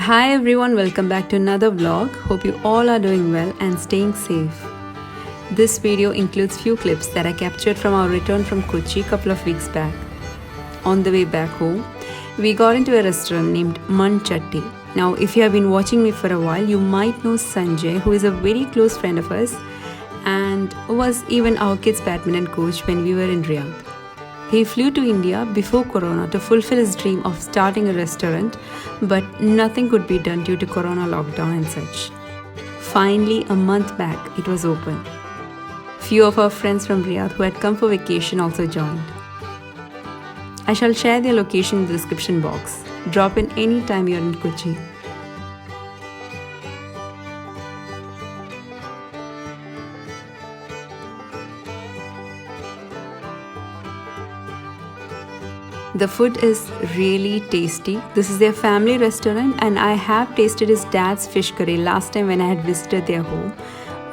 Hi everyone, welcome back to another vlog. Hope you all are doing well and staying safe. This video includes few clips that I captured from our return from Kochi a couple of weeks back. On the way back home, we got into a restaurant named Manchatti. Now, if you have been watching me for a while, you might know Sanjay, who is a very close friend of us and was even our kids' badminton coach when we were in Riyadh. He flew to India before Corona to fulfill his dream of starting a restaurant, but nothing could be done due to Corona lockdown and such. Finally, a month back, it was open. Few of our friends from Riyadh who had come for vacation also joined. I shall share their location in the description box. Drop in any time you're in Kochi. The food is really tasty. This is their family restaurant and I have tasted his dad's fish curry last time when I had visited their home.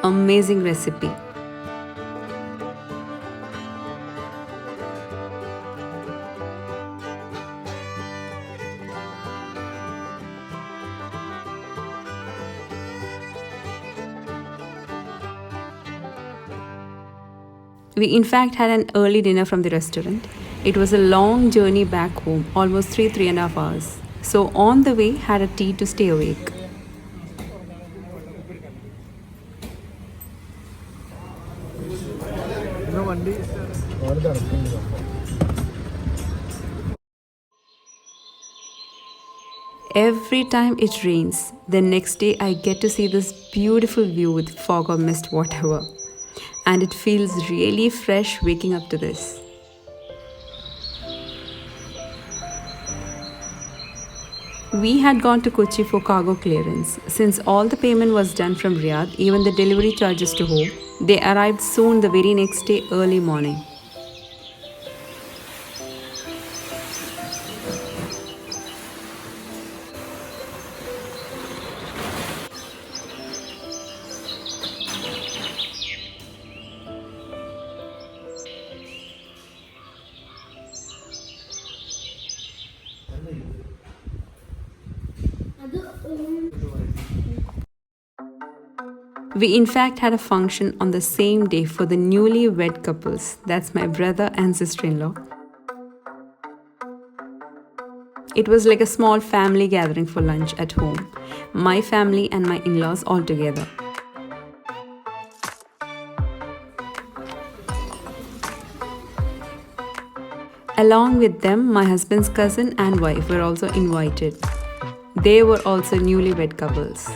Amazing recipe. We in fact had an early dinner from the restaurant. It was a long journey back home, almost 3.5 hours. So on the way, had a tea to stay awake. Every time it rains, the next day I get to see this beautiful view with fog or mist, whatever. And it feels really fresh waking up to this. We had gone to Kochi for cargo clearance. Since all the payment was done from Riyadh, even the delivery charges to home, they arrived soon the very next day early morning. We in fact had a function on the same day for the newly wed couples. That's my brother and sister-in-law. It was like a small family gathering for lunch at home. My family and my in-laws all together. Along with them, my husband's cousin and wife were also invited. They were also newlywed couples.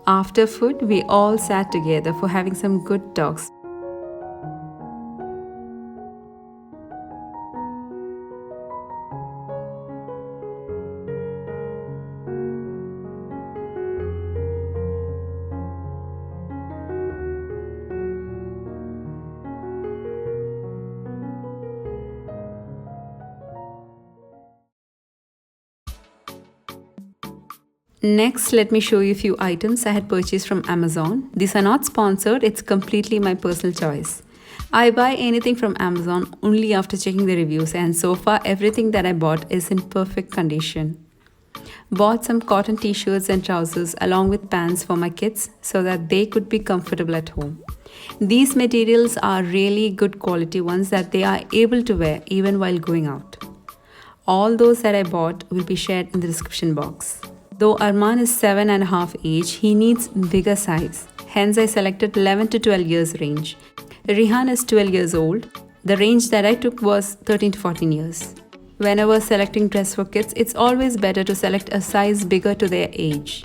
After food, we all sat together for having some good talks. Next, let me show you a few items I had purchased from Amazon. These are not sponsored, it's completely my personal choice. I buy anything from Amazon only after checking the reviews, and so far everything that I bought is in perfect condition. Bought some cotton t-shirts and trousers along with pants for my kids so that they could be comfortable at home. These materials are really good quality ones that they are able to wear even while going out. All those that I bought will be shared in the description box. Though Arman is 7.5 age, he needs bigger size. Hence I selected 11 to 12 years range. Rihan is 12 years old. The range that I took was 13 to 14 years. Whenever selecting dress for kids, it's always better to select a size bigger to their age.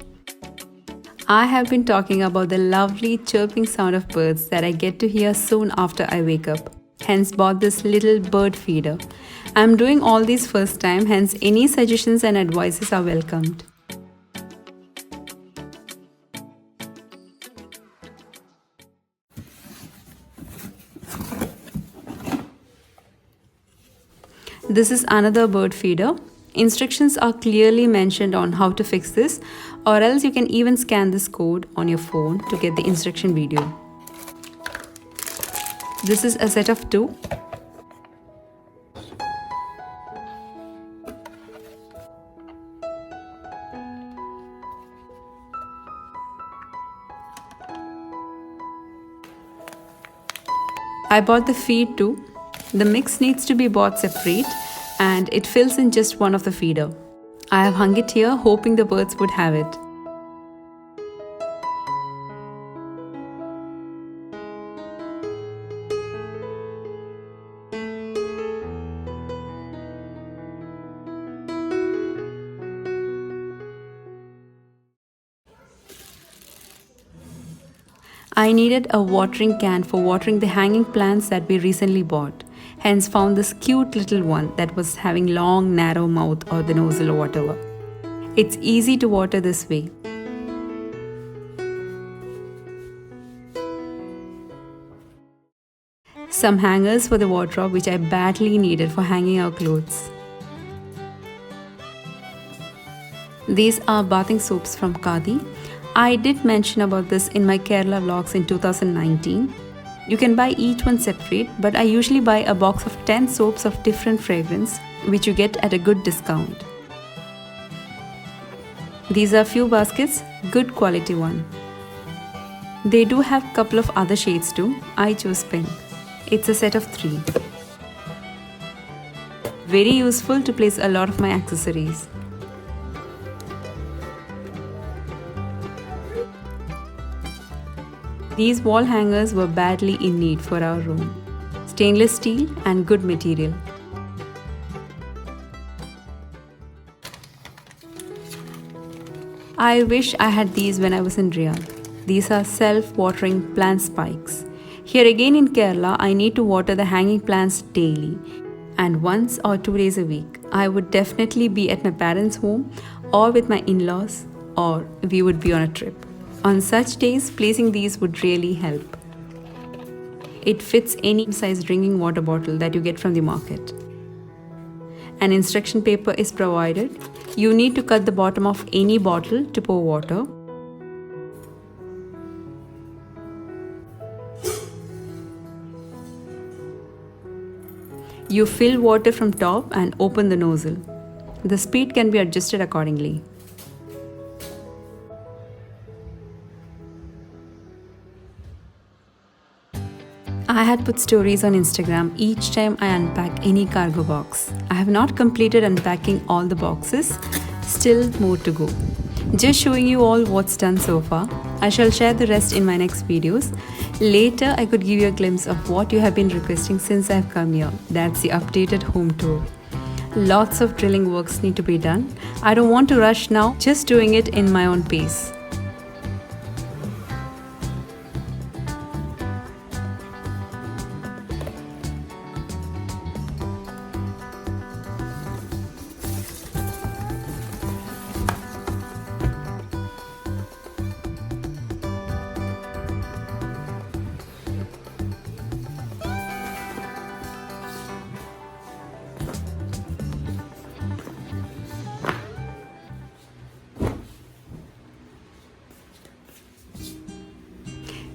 I have been talking about the lovely chirping sound of birds that I get to hear soon after I wake up. Hence bought this little bird feeder. I'm doing all these first time, hence any suggestions and advices are welcomed. This is another bird feeder. Instructions are clearly mentioned on how to fix this, or else you can even scan this code on your phone to get the instruction video. This is a set of 2. I bought the feed too. The mix needs to be bought separate and it fills in just one of the feeder. I have hung it here hoping the birds would have it. I needed a watering can for watering the hanging plants that we recently bought. Hence found this cute little one that was having long narrow mouth or the nozzle or whatever. It's easy to water this way. Some hangers for the wardrobe which I badly needed for hanging our clothes. These are bathing soaps from Khadhi. I did mention about this in my Kerala vlogs in 2019. You can buy each one separate, but I usually buy a box of 10 soaps of different fragrance which you get at a good discount. These are few baskets, good quality one. They do have couple of other shades too. I chose pink. It's a set of 3. Very useful to place a lot of my accessories. These wall hangers were badly in need for our room. Stainless steel and good material. I wish I had these when I was in Riyadh. These are self-watering plant spikes. Here again in Kerala, I need to water the hanging plants daily. And once or 2 days a week, I would definitely be at my parents' home or with my in-laws, or we would be on a trip. On such days, placing these would really help. It fits any size drinking water bottle that you get from the market. An instruction paper is provided. You need to cut the bottom of any bottle to pour water. You fill water from top and open the nozzle. The speed can be adjusted accordingly. I had put stories on Instagram each time I unpack any cargo box. I have not completed unpacking all the boxes, still more to go. Just showing you all what's done so far. I shall share the rest in my next videos. Later I could give you a glimpse of what you have been requesting since I've come here. That's the updated home tour. Lots of drilling works need to be done. I don't want to rush now, just doing it in my own pace.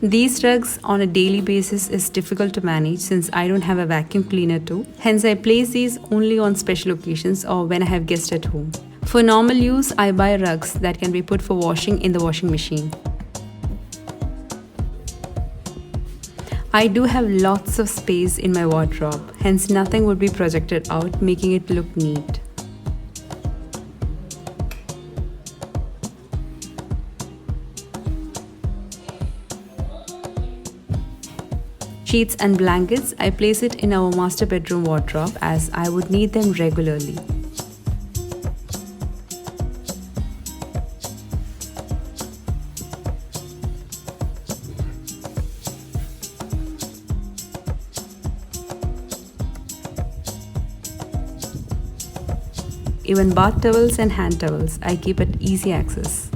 These rugs on a daily basis is difficult to manage since I don't have a vacuum cleaner too. Hence I place these only on special occasions or when I have guests at home. For normal use, I buy rugs that can be put for washing in the washing machine. I do have lots of space in my wardrobe, hence nothing would be projected out, making it look neat. Sheets and blankets, I place it in our master bedroom wardrobe as I would need them regularly. Even bath towels and hand towels I keep at easy access.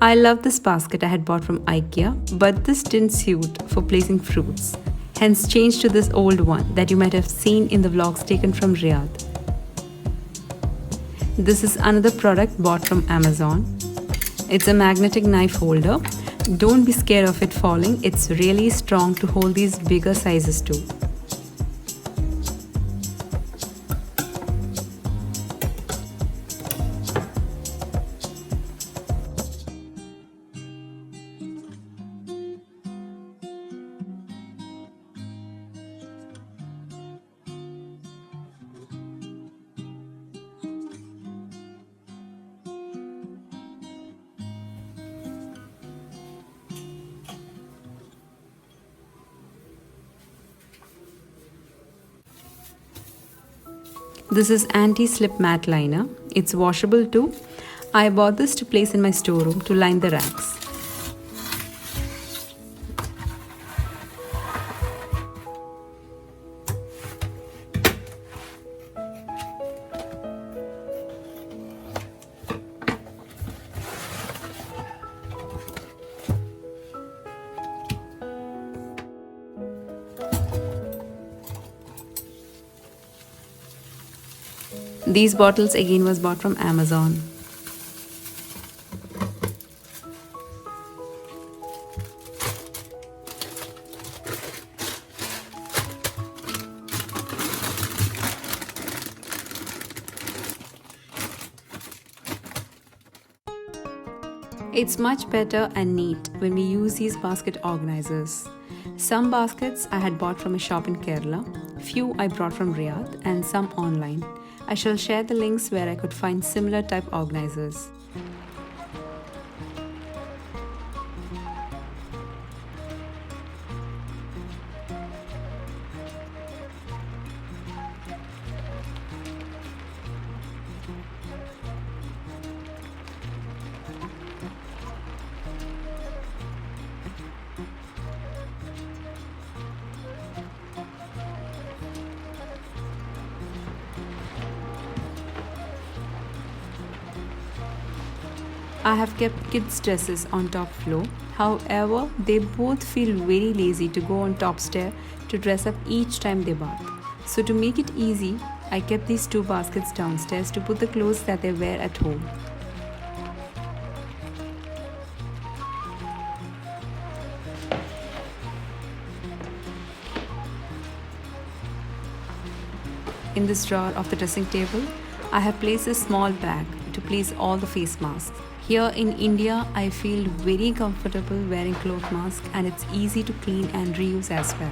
I love this basket I had bought from Ikea, but this didn't suit for placing fruits. Hence changed to this old one that you might have seen in the vlogs taken from Riyadh. This is another product bought from Amazon. It's a magnetic knife holder. Don't be scared of it falling. It's really strong to hold these bigger sizes too. This is anti-slip matte liner. It's washable too. I bought this to place in my storeroom to line the racks. These bottles again was bought from Amazon. It's much better and neat when we use these basket organizers. Some baskets I had bought from a shop in Kerala, few I brought from Riyadh, and some online. I shall share the links where I could find similar type organizers. I have kept kids' dresses on top floor. However, they both feel very lazy to go on top stair to dress up each time they bath. So to make it easy, I kept these two baskets downstairs to put the clothes that they wear at home. In this drawer of the dressing table, I have placed a small bag to place all the face masks. Here in India, I feel very comfortable wearing cloth mask and it's easy to clean and reuse as well.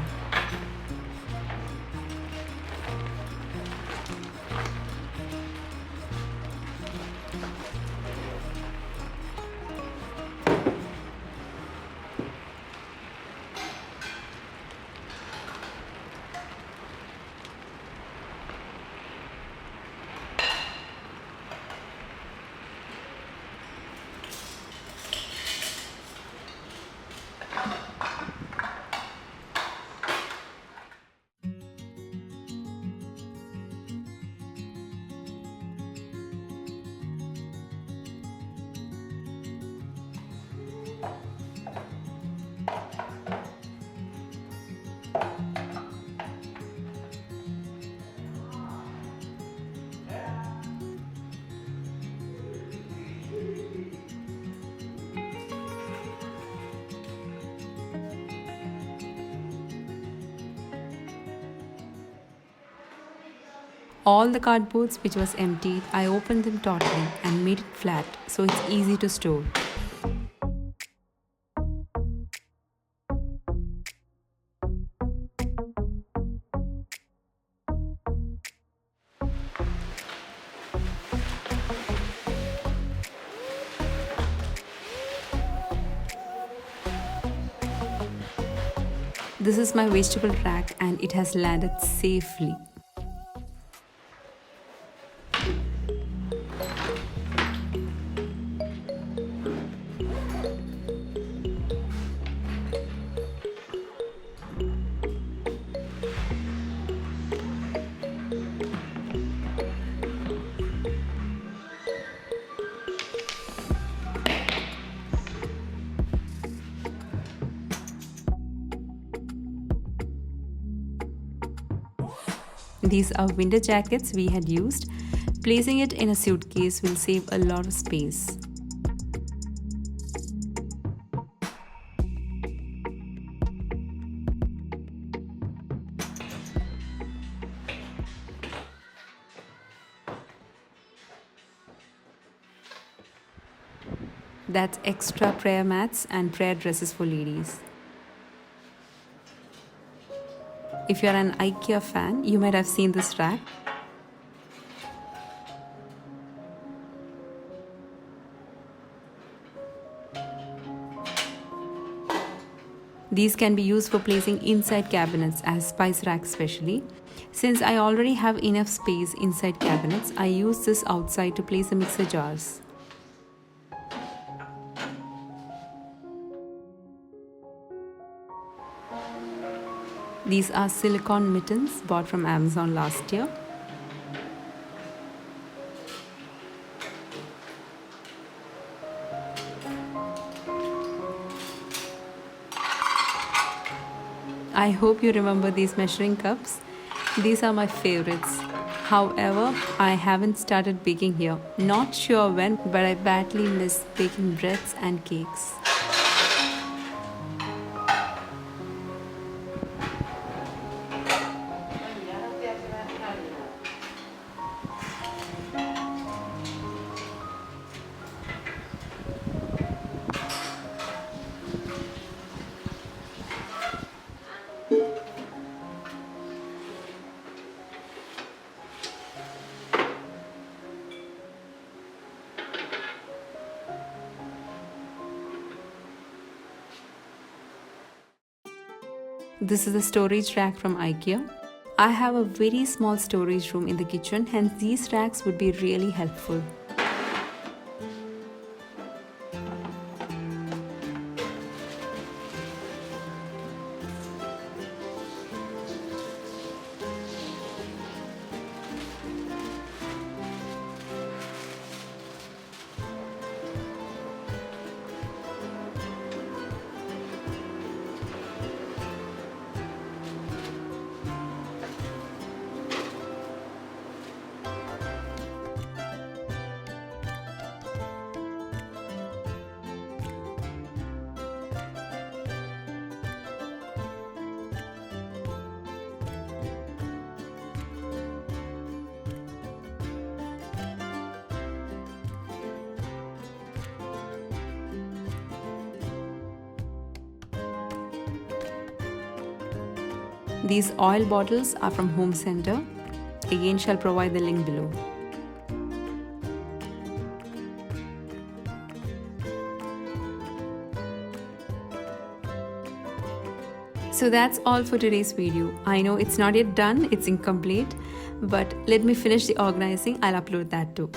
All the cardboards which was emptied, I opened them totally and made it flat so it's easy to store. This is my vegetable rack and it has landed safely. These are winter jackets we had used. Placing it in a suitcase will save a lot of space. That's extra prayer mats and prayer dresses for ladies. If you're an Ikea fan, you might have seen this rack. These can be used for placing inside cabinets as spice racks especially. Since I already have enough space inside cabinets, I use this outside to place the mixer jars. These are silicone mittens bought from Amazon last year. I hope you remember these measuring cups. These are my favorites. However, I haven't started baking here. Not sure when, but I badly miss baking breads and cakes. This is a storage rack from Ikea. I have a very small storage room in the kitchen, hence these racks would be really helpful. These oil bottles are from Home Center. Again, shall provide the link below. So that's all for today's video. I know it's not yet done, it's incomplete, but let me finish the organizing. I'll upload that too.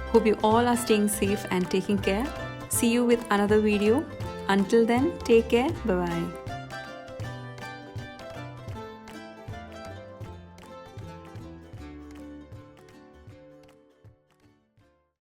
Hope you all are staying safe and taking care. See you with another video. Until then, take care. Bye-bye.